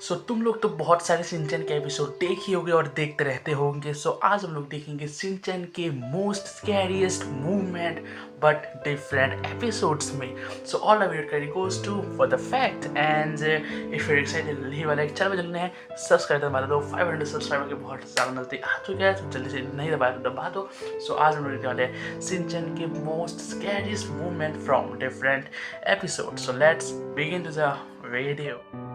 सो तुम लोग तो बहुत सारे सिंचन के एपिसोड देख ही होगे और देखते रहते होंगे। सो आज हम लोग देखेंगे सिंचन के most scariest movement but different episodes में। So all the way credit goes to for the fact and if you excited ही वाला एक चैनल में जुड़ना है सब्सक्राइब दबा दो। 500 सब्सक्राइबर के बहुत ज़्यादा नज़दीक आ चुके हैं, तो जल्दी से नहीं दबाया तो दबा दो। सो आज हम लोग देखने वाले हैं सिंचन के most scariest movement from different episode. So let's begin to the video.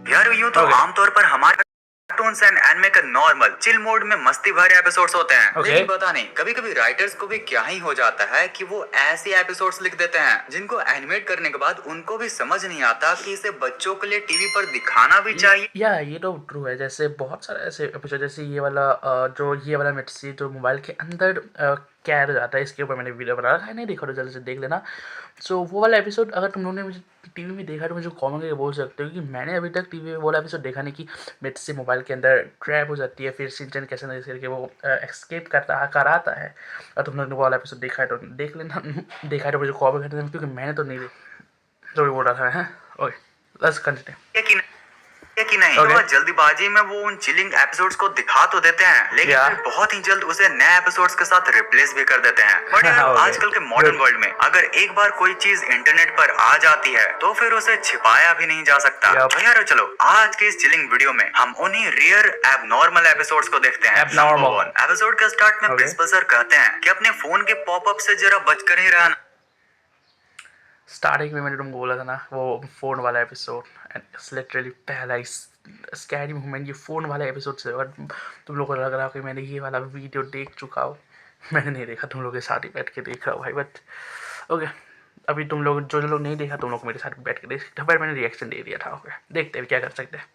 यार यूं तो आमतौर पर हमारे कार्टून्स एंड एनिमे का नॉर्मल चिल मोड में मस्ती भरे एपिसोड्स होते हैं, लेकिन पता नहीं कभी कभी राइटर्स को भी क्या ही हो जाता है कि वो ऐसे एपिसोड्स लिख देते हैं जिनको एनिमेट करने के बाद उनको भी समझ नहीं आता कि इसे बच्चों के लिए टीवी पर दिखाना भी चाहिए। या ये तो ट्रू है। जैसे बहुत सारे ऐसे एपिसोड, जैसे ये वाला जो ये वाला मिर्ची जो मोबाइल के अंदर कैद हो जाता है, इसके ऊपर मैंने वीडियो बना रखा है, नहीं देखा तो जल्दी से देख लेना। सो वो वाला एपिसोड अगर तुम लोगों ने मुझे टीवी में देखा तो मुझे कॉमेंट करके बोल सकते हो कि मैंने अभी तक टीवी में वो वाला एपिसोड देखा नहीं कि मिर्ची मोबाइल के अंदर ट्रैप हो जाती है, फिर सिंचन कैसे ना करके वो एक्सकेप कराता है। और तुम लोगों ने वो वाला एपिसोड देखा है तो देख लेना। देखा है तो मुझे कॉमेंट कर देना, क्योंकि मैंने तो नहीं देखा। तो बोल रहा था। Okay, let's continue. कि नहीं तो जल्दीबाजी में वो उन चिलिंग एपिसोड्स को दिखा तो देते हैं, लेकिन फिर बहुत ही जल्द उसे नए एपिसोड्स के साथ रिप्लेस भी कर देते हैं। बट आजकल के मॉडर्न वर्ल्ड में अगर एक बार कोई चीज इंटरनेट पर आ जाती है तो फिर उसे छिपाया भी नहीं जा सकता। तो यार चलो आज के इस चिलिंग वीडियो में हम उन्हीं रेयर एबनॉर्मल एपिसोड्स को देखते हैं। एपिसोड के स्टार्ट में प्रिंसिपल सर कहते हैं कि अपने फोन के पॉपअप से जरा बचकर ही रहना। स्टार्टिंग में मैंने तुमको बोला था ना, वो फ़ोन वाला एपिसोड, एंड इट्स लिटरली पहला स्कैरी मोमेंट ये फ़ोन वाला एपिसोड से। और तुम लोग को लग रहा हो कि मैंने ये वाला वीडियो देख चुका हो। मैंने नहीं देखा, तुम लोग के साथ ही बैठ के देख रहा हूँ भाई। बट ओके, अभी तुम लोग जो लोग नहीं देखा तुम लोग मेरे साथ बैठ के देख सकते हो, पर मैंने रिएक्शन दे दिया था। ओके, देखते हैं क्या कर सकते हैं।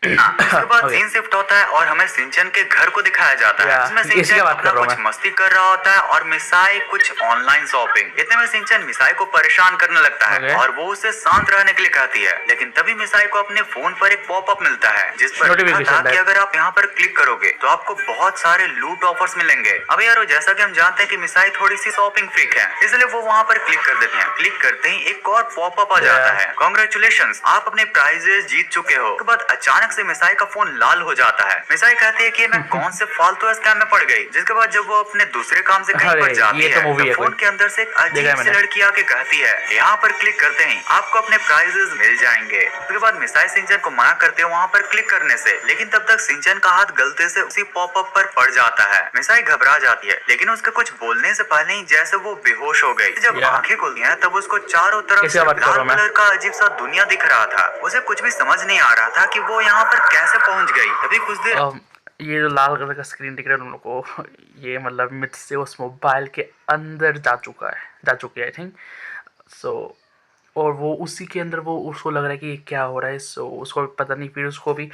उसके बाद सीन शिफ्ट होता है और हमें सिंचन के घर को दिखाया जाता है, जिसमें सिंचन अपना कुछ मस्ती कर रहा होता है और मिसाई कुछ ऑनलाइन शॉपिंग। इतने में सिंचन मिसाई को परेशान करने लगता है और वो उसे शांत रहने के लिए कहती है, लेकिन तभी मिसाई को अपने फोन पर एक पॉपअप मिलता है जिस पर लिखा था कि अगर आप यहाँ पर क्लिक करोगे तो आपको बहुत सारे लूट ऑफर्स मिलेंगे। अब यार जैसा कि हम जानते हैं कि मिसाई थोड़ी सी शॉपिंग फ्रीक है, इसलिए वो वहाँ पर क्लिक कर देते हैं। क्लिक करते ही एक और पॉपअप आ जाता है, कांग्रेचुलेशंस आप अपने प्राइजेस जीत चुके हो। उसके बाद अचानक से मिसाई का फोन लाल हो जाता है। मिसाई कहती है कि मैं कौन से फालतू स्कैम में पड़ गई। जिसके बाद जब वो अपने दूसरे काम से कहीं पर जाती है तो फोन के अंदर से एक अजीब सी लड़की आके कहती है यहाँ पर क्लिक करते ही आपको अपने प्राइजेस मिल जाएंगे। उसके बाद मिसाई सिंचन को मना करते हैं वहाँ पर क्लिक करने से, लेकिन तब तक सिंचन का हाथ गलती से उसी पॉपअप पर पड़ जाता है। मिसाई घबरा जाती है, लेकिन उसके कुछ बोलने से पहले ही जैसे वो बेहोश हो गई। जब आंखें खुलती हैं तब उसको चारों तरफ लाल कलर का अजीब सा दुनिया दिख रहा था। उसे कुछ भी समझ नहीं आ रहा था कि वो यहाँ पर कैसे पहुंच गई। तभी कुछ देर ये जो लाल कलर का स्क्रीन दिख रहा है तुम लोग को, ये मतलब मिड से उस मोबाइल के अंदर जा चुकी है आई थिंक। सो और वो उसी के अंदर वो उसको लग रहा है कि क्या हो रहा है। सो उसको पता नहीं, फिर उसको भी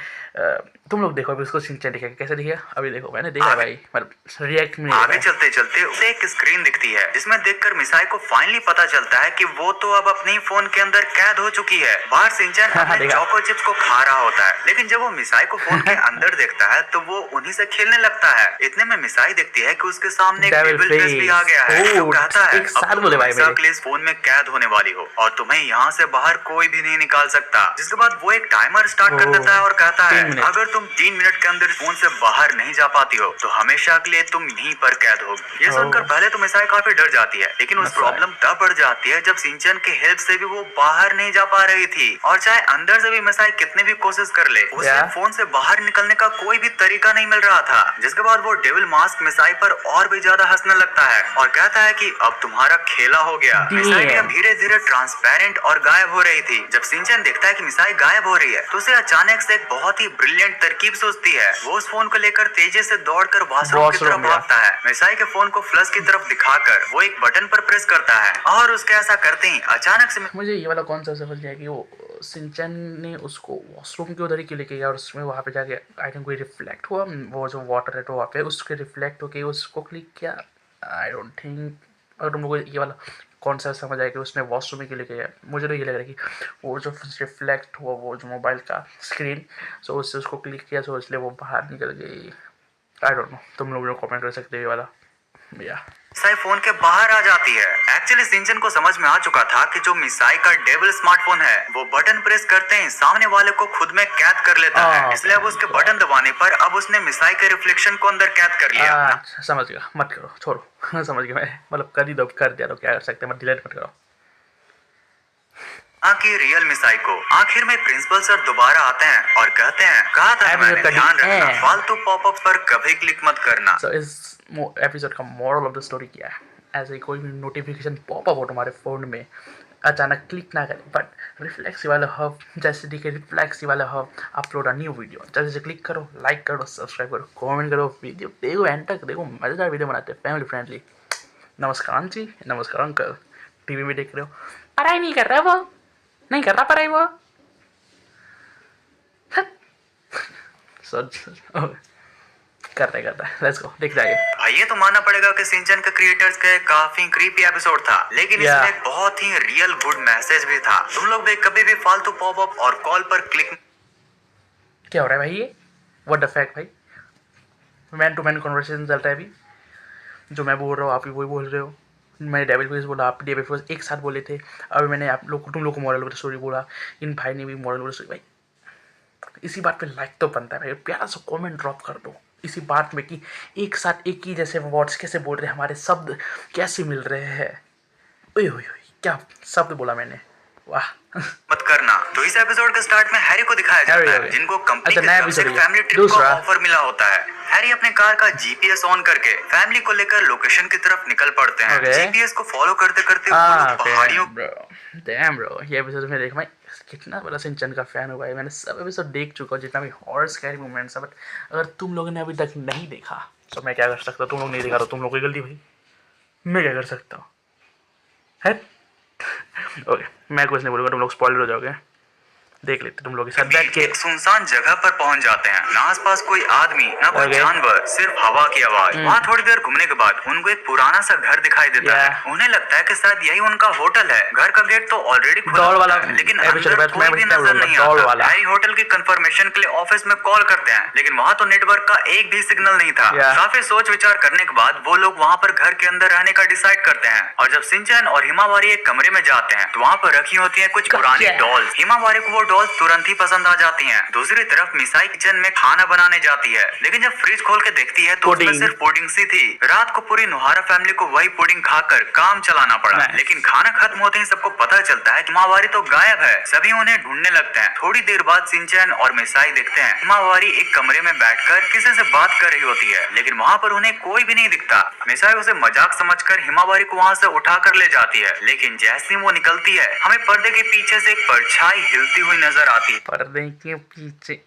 तुम लोग देखो अभी उसको सिंचन दिखेगा कैसे दिखेगा। अभी देखो मैंने देखा भाई, मतलब रिएक्ट में आगे चलते चलते उसे एक स्क्रीन दिखती है जिसमें देखकर मिसाई को फाइनली पता चलता है कि वो तो अब अपनी फोन के अंदर कैद हो चुकी है। बाहर सिंचन अपने चोको चिप्स को खा रहा होता है, लेकिन जब वो मिसाई को फोन के अंदर देखता है तो वो उन्हीं से खेलने लगता है। इतने में मिसाई देखती है कि उसके सामने एक डेविल फेस भी आ गया है। तो कहता है अब तुम हमेशा इस फोन में कैद होने वाली हो और तुम्हें यहाँ से बाहर कोई भी नहीं निकाल सकता। जिसके बाद वो एक टाइमर स्टार्ट कर देता है और कहता है अगर तुम 3 मिनट के अंदर फोन से बाहर नहीं जा पाती हो तो हमेशा के लिए तुम यहीं पर कैद होगी। ये सुनकर पहले तो मिसाई काफी डर जाती है, लेकिन उस प्रॉब्लम तब बढ़ जाती है जब सिंचन के हेल्प से भी वो बाहर नहीं जा पा रही थी। और चाहे अंदर से भी मिसाई कितनी भी कोशिश कर ले, उसे फोन से बाहर निकलने का कोई भी तरीका नहीं मिल रहा था। जिसके बाद वो डेविल मास्क मिसाई पर और भी ज्यादा हंसने लगता है और कहता है कि अब तुम्हारा खेला हो गया। मिसाई भी धीरे धीरे ट्रांसपेरेंट और गायब हो रही थी। जब सिंचन देखता है कि मिसाई गायब हो रही है तो उसे अचानक से एक बहुत ही ब्रिलियंट तरकीब सोचती है। वो उस फोन को लेकर तेजी से दौड़कर वॉशरूम की तरफ भागता है। मिसाई के फोन को फ्लश की तरफ दिखाकर वो एक बटन पर प्रेस करता है और उसके ऐसा करते ही अचानक से मुझे ये वाला कौन सा समझ गया कि वो सिंचन ने उसको वॉशरूम के उधर ही क्यों लेके गया और उसमें वहाँ पे जाके आई थिंक कोई रिफ्लेक्ट हुआ, वो जो वाटर है तो वहाँ पे उसके रिफ्लेक्ट होके उसको क्लिक किया। I don't think. अगर तुम लोग को ये वाला कौन सा समझ आया कि उसने वॉशरूम के लिए गया, मुझे तो ये लग रहा है कि वो जो रिफ्लेक्ट हुआ वो जो मोबाइल का स्क्रीन, सो उससे उसको क्लिक किया, सो इसलिए वो बाहर निकल गई। आई डोंट नो, तुम लोग कमेंट कर सकते हो ये वाला। या मिसाई फोन के बाहर आ जाती है। एक्चुअली सिंचन को समझ में आ चुका था कि जो मिसाई का डेविल स्मार्टफोन है वो बटन प्रेस करते ही सामने वाले को खुद में कैद कर लेता है, इसलिए अब उसके बटन दबाने पर अब उसने मिसाई के रिफ्लेक्शन को अंदर कैद कर लिया। अच्छा समझ गया, मत करो, छोड़ो समझ गया मैं, मतलब कर ही दो, कर दिया तो क्या कर सकते हैं, मत डिलीट मत करो। की रियल मिसाई को आखिर में प्रिंसिपल सर दोबारा आते हैं और कहते हैं, कहा था मैंने, ध्यान रखना फालतू पॉपअप पर कभी क्लिक मत करना। So, इस एपिसोड का मोरल ऑफ द स्टोरी क्या है? ऐसे कोई भी नोटिफिकेशन पॉपअप हो तुम्हारे फ़ोन में, अचानक क्लिक ना करें, बट रिफ्लेक्सी वाला हब जैसे दिखे, रिफ्लेक्सी वाला hub upload a new video, जल्दी से क्लिक करो, लाइक करो, सब्सक्राइब करो, कमेंट करो, वीडियो देखो, एंड तक देखो, मज़ेदार वीडियो बनाते हैं फैमिली फ्रेंडली। नमस्कार जी, नमस्कार अंकल, टीवी में देख रहे हो, पढ़ाई नहीं कर रहा वो, नहीं कर रहा पढ़ाई वो, करता है, लेट्स गो, देख जाएंगे। भाई ये तो मानना पड़ेगा कि सिंचन के क्रिएटर्स का काफी क्रीपी एपिसोड था, लेकिन इसमें एक बहुत ही रियल गुड मैसेज भी था। तुम लोग भी कभी भी फालतू पॉपअप और कॉल पर क्लिक। क्या हो रहा है भाई ये? व्हाट द फैक्ट भाई? मैन टू मैन कन्वर्सेशन चलता है अभी, जो मैं बोल रहा हूँ आप भी वही बोल रहे हो, मैंने डेविल फेस बोला, आप डेविल फेस एक साथ बोले थे, अभी मैंने आप लोग तुम लोग को मॉरल ऑफ द स्टोरी बोला, इन भाई ने भी मॉरल ऑफ द स्टोरी। भाई इसी बात पे लाइक तो बनता है भाई, प्यारा सा कमेंट ड्रॉप कर दो इसी बात में कि एक साथ एक ही जैसे वर्ड्स कैसे बोल रहे हैं, हमारे शब्द कैसे मिल रहे हैं। ओए ओए ओए, क्या शब्द बोला मैंने, वाह। मत करना। तो इस एपिसोड के स्टार्ट में हैरी को दिखाया जाता है, जिनको कंपनी की तरफ से फैमिली ट्रिप का ऑफर मिला होता है। हैरी अपने कार का जीपीएस ऑन करके फैमिली को लेकर लोकेशन की तरफ निकल पड़ते हैं। जीपीएस को फॉलो करते करते पहाड़ियों। डैम ब्रो, ये एपिसोड में देख मैं कितना बड़ा सिंचन का फैन हूँ भाई, मैंने सब एपिसोड देख चुका हूँ, जितना भी हॉरर स्कैरी मोमेंट्स है, बट अगर तुम लोगों ने अभी तक नहीं देखा तो मैं क्या कर सकता हूँ? तुम लोग नहीं देखा तो तुम लोग की गलती भाई, मैं क्या कर सकता हूँ है? ओके, मैं कुछ नहीं बोलूँगा, तुम लोग स्पॉइलर हो जाओगे, देख लेते तुम लोग के साथ बैठ के। एक सुनसान जगह पर पहुंच जाते हैं, ना आसपास कोई आदमी ना कोई जानवर, सिर्फ हवा की आवाज। वहाँ थोड़ी देर घूमने के बाद उनको एक पुराना सा घर दिखाई देता है। उन्हें लगता है कि शायद यही उनका होटल है। घर का गेट तो ऑलरेडी खुला है, लेकिन अंदर कोई भी नजर नहीं आता। हैरी होटल की कंफर्मेशन के लिए ऑफिस में कॉल करते हैं, लेकिन वहाँ तो नेटवर्क का एक भी सिग्नल नहीं था। काफी सोच विचार करने के बाद वो लोग वहाँ पर घर के अंदर रहने का डिसाइड करते हैं। और जब सिंचन और हिमावारी एक कमरे में जाते हैं तो वहाँ पर रखी होती है कुछ पुरानी डॉल्स। हिमावारी को वो डॉल्स तुरंत ही पसंद आ जाती हैं। दूसरी तरफ मिसाई किचन में खाना बनाने जाती है, लेकिन जब फ्रिज खोल के देखती है तो उसमें सिर्फ पुडिंग सी थी। रात को पूरी नुहारा फैमिली को वही पुडिंग खाकर काम चलाना पड़ा। लेकिन खाना खत्म होते ही सबको पता चलता है कि हिमावारी तो गायब है। सभी उन्हें ढूंढने लगते हैं। थोड़ी देर बाद सिंचन और मिसाई देखते हैं हिमावारी एक कमरे में बैठकर किसी से बात कर रही होती है, लेकिन वहाँ पर उन्हें कोई भी नहीं दिखता। मिसाई उसे मजाक समझकर हिमावारी को वहाँ से उठाकर ले जाती है, लेकिन जैसे ही वो निकलती है हमें पर्दे के पीछे से एक परछाई हिलती हुई नजर आती है। पर्दे के पीछे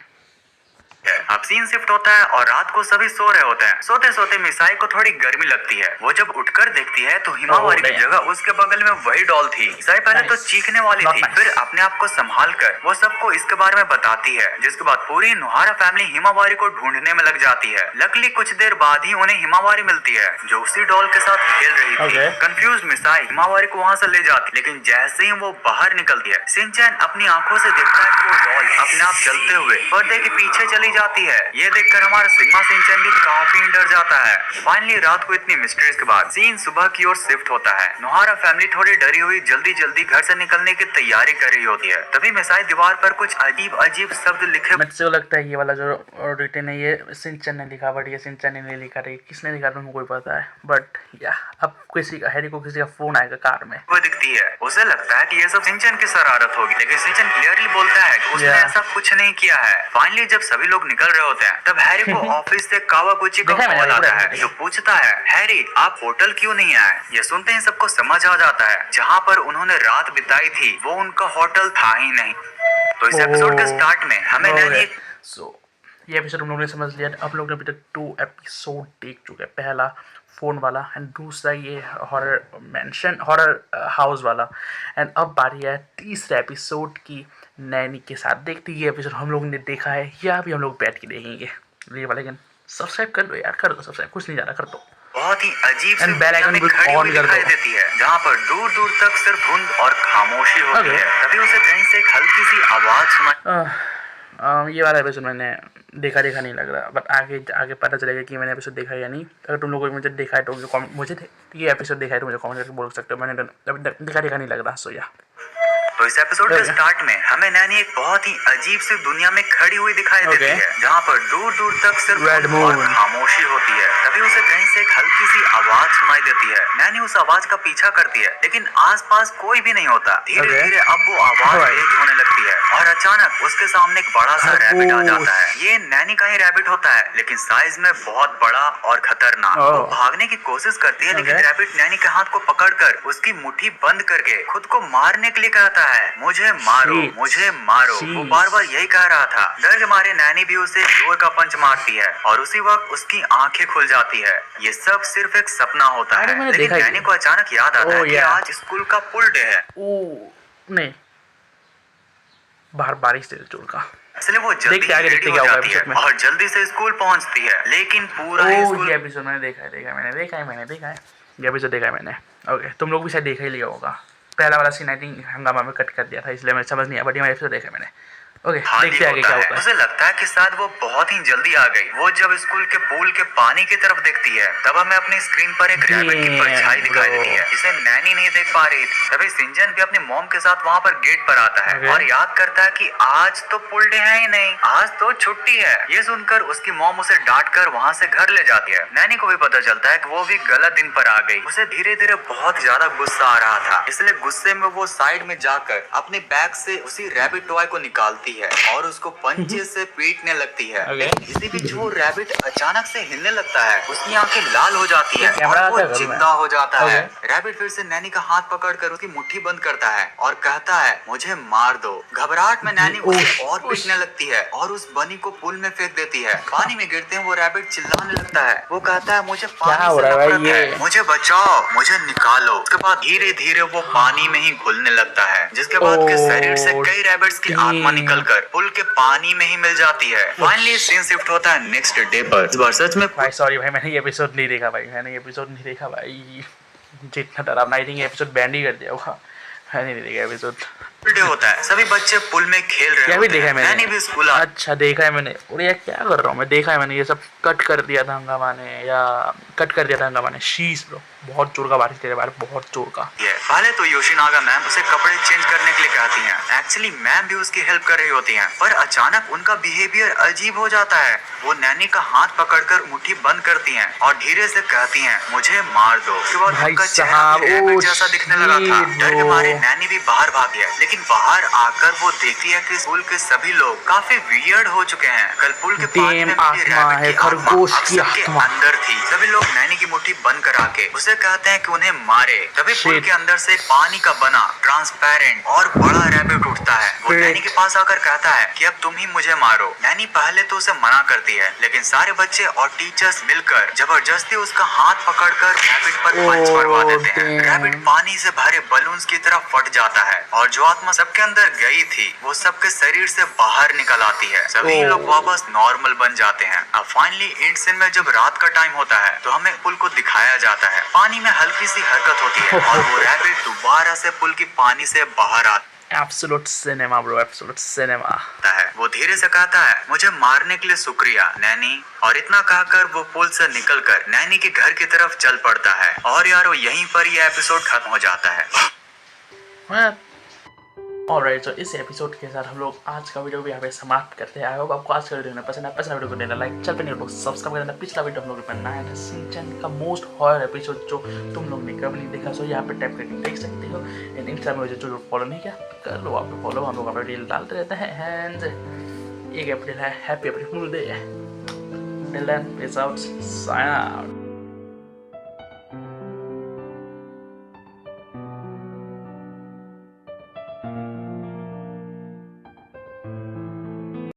अब सीन शिफ्ट होता है और रात को सभी सो रहे होते हैं। सोते सोते मिसाई को थोड़ी गर्मी लगती है। वो जब उठकर देखती है तो हिमावारी की जगह उसके बगल में वही डॉल थी। मिसाई पहले तो चीखने वाली थी, फिर अपने आप को संभाल कर वो सबको इसके बारे में बताती है, जिसके बाद पूरी नुहारा फैमिली हिमावारी को ढूंढने में लग जाती है। लकीली कुछ देर बाद ही उन्हें हिमावारी मिलती है, जो उसी डॉल के साथ खेल रही थी। कंफ्यूज मिसाई हिमावारी को वहाँ से ले जाती, लेकिन जैसे ही वो बाहर निकलती है सिंचन अपनी आंखों से देखता है कि वो डॉल अपने आप चलते हुए पर्दे के पीछे चली जाती है। ये देखकर हमारा सिग्मा सिंचन भी काफी डर जाता है। फाइनली रात को इतनी मिस्ट्रीज के बाद सीन सुबह की ओर शिफ्ट होता है। नुहारा फैमिली थोड़ी डरी हुई जल्दी जल्दी घर से निकलने की तैयारी कर रही होती है। तभी मिसाई दीवार पर कुछ अजीब अजीब शब्द लिखे। मुझे लगता है ये वाला जो रिटन है ये सिंचन ने लिखा, बट ये सिंचन ने नहीं लिखा, किसने लिखा तुमको कोई पता है? बट या अब किसी का हैरी को किसी का फोन आएगा कार में, वो दिखती है। उसे लगता है कि ये सब सिंचन की शरारत होगी, लेकिन सिंचन क्लियरली बोलता है कि उसने ऐसा कुछ नहीं किया है। फाइनली जब सभी लोग निकल रहे होते हैं तब हैरी को ऑफिस से कावागुची का कॉल आता है, जो पूछता है हैरी आप होटल क्यों नहीं आए? ये सुनते ही सबको समझ आ जाता है जहाँ पर उन्होंने रात बिताई थी वो उनका होटल था ही नहीं। तो इस एपिसोड के स्टार्ट में हमें ये एपिसोड हम लोगों ने समझ लिया। आप लोग ने अभी तक 2 एपिसोड देख चुके हैं, पहला फ़ोन वाला एंड दूसरा ये हॉरर हाउस वाला, एंड अब बारी है तीसरे एपिसोड की नैनी के साथ। देखते ये एपिसोड हम लोग ने देखा है या भी हम लोग बैठ के देखेंगे ये वाला। लेकिन सब्सक्राइब कर दो यार, कर दो सब्सक्राइब, कुछ नहीं जा रहा, कर दो। बहुत ही अजीब सी बेल आइकन भी ऑन कर दो देती है, जहाँ पर दूर दूर तक सिर्फ धुंध और खामोशी होती है। तभी उसे कहीं से एक हल्की सी आवाज सुनाई। ये वाला एपिसोड मैंने देखा देखा नहीं लग रहा, बट आगे आगे पता चलेगा कि मैंने एपिसोड देखा या नहीं। अगर तुम लोगों को मुझे देखा है तो मुझे ये एपिसोड देखा है तो मुझे कमेंट करके बोल सकते हो। मैंने अभी देखा देखा नहीं लग रहा, सो या। तो इस एपिसोड के स्टार्ट में हमें नैनी एक बहुत ही अजीब सी दुनिया में खड़ी हुई दिखाई देती है, जहाँ पर दूर दूर तक सिर्फ और खामोशी होती है। तभी उसे कहीं से एक हल्की सी आवाज सुनाई देती है। नैनी उस आवाज का पीछा करती है, लेकिन आसपास कोई भी नहीं होता। धीरे धीरे अब वो आवाज तेज होने लगती है और अचानक उसके सामने एक बड़ा सा रैबिट आ जाता है। ये नैनी का ही रैबिट होता है, लेकिन साइज में बहुत बड़ा और खतरनाक। वो भागने की कोशिश करती है, लेकिन रैबिट नैनी के हाथ को पकड़कर उसकी मुट्ठी बंद करके खुद को मारने के लिए कहता है, मुझे मारो, मुझे मारो। वो बार बार यही कह रहा था। डर के मारे नैनी भी उसे जोर का पंच मारती है और उसी वक्त उसकी आंखें खुल जाती है। ये सब सिर्फ एक सपना होता है, लेकिन नैनी को अचानक याद आता है कि आज स्कूल का पुल डे है। नहीं, बाहर बारिश तेज जोर का, इसलिए वो जल्दी रेडी हो जाती है और जल्दी से स्कूल पहुंचती है। लेकिन पूरा ये एपिसोड मैंने देखा है। ये एपिसोड देखा है मैंने। ओके, तुम लोग भी शायद देखा ही लिया होगा। पहला वाला सीन आई थिंक हंगामा में कट कर दिया था, इसलिए मुझे समझ नहीं आया, बट ये एपिसोड देखा मैंने। ओके, देखते आगे क्या होता है। उसे लगता है कि शायद वो बहुत ही जल्दी आ गई। वो जब स्कूल के पूल के पानी की तरफ देखती है, तब हमें अपनी स्क्रीन पर एक रैबिट की परछाई दिखाई देती है, जिसे नैनी नहीं देख पा रही थी। तभी सिंजन भी अपनी मॉम के साथ वहाँ पर गेट पर आता है और याद करता है कि आज तो पुल डे है ही नहीं, आज तो छुट्टी है। ये सुनकर उसकी मॉम उसे डांट कर वहाँ से घर ले जाती है। नैनी को भी पता चलता है कि वो भी गलत दिन पर आ गई। उसे धीरे धीरे बहुत ज्यादा गुस्सा आ रहा था, इसलिए गुस्से में वो साइड में जाकर अपने बैग से उसी रैबिट टॉय को निकालती है और उसको पंचे से पीटने लगती है। इसी बीच वो रैबिट अचानक से हिलने लगता है, उसकी आंखें लाल हो जाती है और वो जिंदा हो जाता है। रैबिट फिर से नैनी का हाथ पकड़कर उसकी मुट्ठी बंद करता है और कहता है, मुझे मार दो। घबराहट में नैनी उसे और पीटने लगती है और उस बनी को पुल में फेंक देती है। पानी में गिरते हैं वो रैबिट चिल्लाने लगता है। वो कहता है, मुझे पानी से नफरत है, मुझे बचाओ, मुझे निकालो। उसके बाद धीरे धीरे वो पानी में ही घुलने लगता है, जिसके बाद के शरीर से कई रैबिट्स की आत्मा निकलकर पुल के पानी में ही मिल जाती है। फाइनली सीन शिफ्ट होता है नेक्स्ट डे पर। इस बार सच में भाई सॉरी भाई, मैंने ये एपिसोड नहीं देखा भाई। जितना डरावना, आई थिंक एपिसोड बैन ही कर दिया होगा। मैंने नहीं देखा एपिसोड। डे होता है, सभी बच्चे पुल में खेल रहे होते हैं। मैंने भी स्कूल अच्छा देखा है मैंने। और ये क्या कर रहा हूँ मैं, देखा है मैंने। ये सब कट कर दिया था हंगामा ने। शीश ब्रो, बहुत जोर का बारिश तेरे बारे, बहुत जोर का। पहले तो योशिनागा मैम उसे कपड़े चेंज करने के लिए कहती हैं। एक्चुअली मैम भी उसकी हेल्प कर रही होती हैं, पर अचानक उनका बिहेवियर अजीब हो जाता है। वो नैनी का हाथ पकड़कर मुट्ठी बंद करती हैं और धीरे से कहती हैं, मुझे मार दो। उसके बाद उनका चेहरा रैबिट जैसा दिखने लगा था। डर के मारे नैनी भी बाहर भाग गया, लेकिन बाहर आकर वो देखती है कि स्कूल के सभी लोग काफी वियर्ड हो चुके हैं। कल पुल के पानी में खरगोश की आत्मा अंदर थी। सभी लोग नैनी की मुट्ठी बंद करा के उसे कहते हैं कि उन्हें मारे। तभी पुल के अंदर से पानी का बना ट्रांसपेरेंट और बड़ा रैबिट उठता है। वो नैनी के पास आकर कहता है कि अब तुम ही मुझे मारो। नैनी पहले तो उसे मना करती है, लेकिन सारे बच्चे और टीचर्स मिलकर जबरदस्ती उसका हाथ पकड़कर रैबिट पर पंच मरवा देते हैं। रैबिट पानी से भरे बलून्स की तरफ फट जाता है और जो आत्मा सबके अंदर गई थी वो सबके शरीर से बाहर निकल आती है। सभी लोग वापस नॉर्मल बन जाते हैं। अब फाइनली एंड सीन में जब रात का टाइम होता है तो हमें पुल को दिखाया जाता है। पानी में हल्की सी हरकत होती है और वो रैबिट दोबारा से पुल की पानी से बाहर आता है। Absolute cinema bro, absolute cinema है। वो धीरे से कहता है, मुझे मारने के लिए शुक्रिया नैनी। और इतना कहकर वो पुल से निकलकर नैनी के घर की तरफ चल पड़ता है। और यारो यहीं पर ये एपिसोड खत्म हो जाता है। ऑलराइट, तो इस एपिसोड के साथ हम लोग आज का वीडियो भी यहाँ पे समाप्त करते हैं। आई होप आपको आज का वीडियो पसंद है। वीडियो को देना लाइक, चल पे नहीं लोग सब्सक्राइब कर देना। पिछला वीडियो हम लोग बनाया था सिंचन का मोस्ट हॉरर एपिसोड, जो तुम लोग ने कभी नहीं देखा। सो यहाँ पे टैप करके देख सकते हो। एंड इंस्टाग्राम में जो फॉलो नहीं किया कर लो, आप फॉलो। हम लोग अपना रील डालते रहते हैं। एंड 1 अप्रैल है, happy April fool day. Till then, peace out, sign out.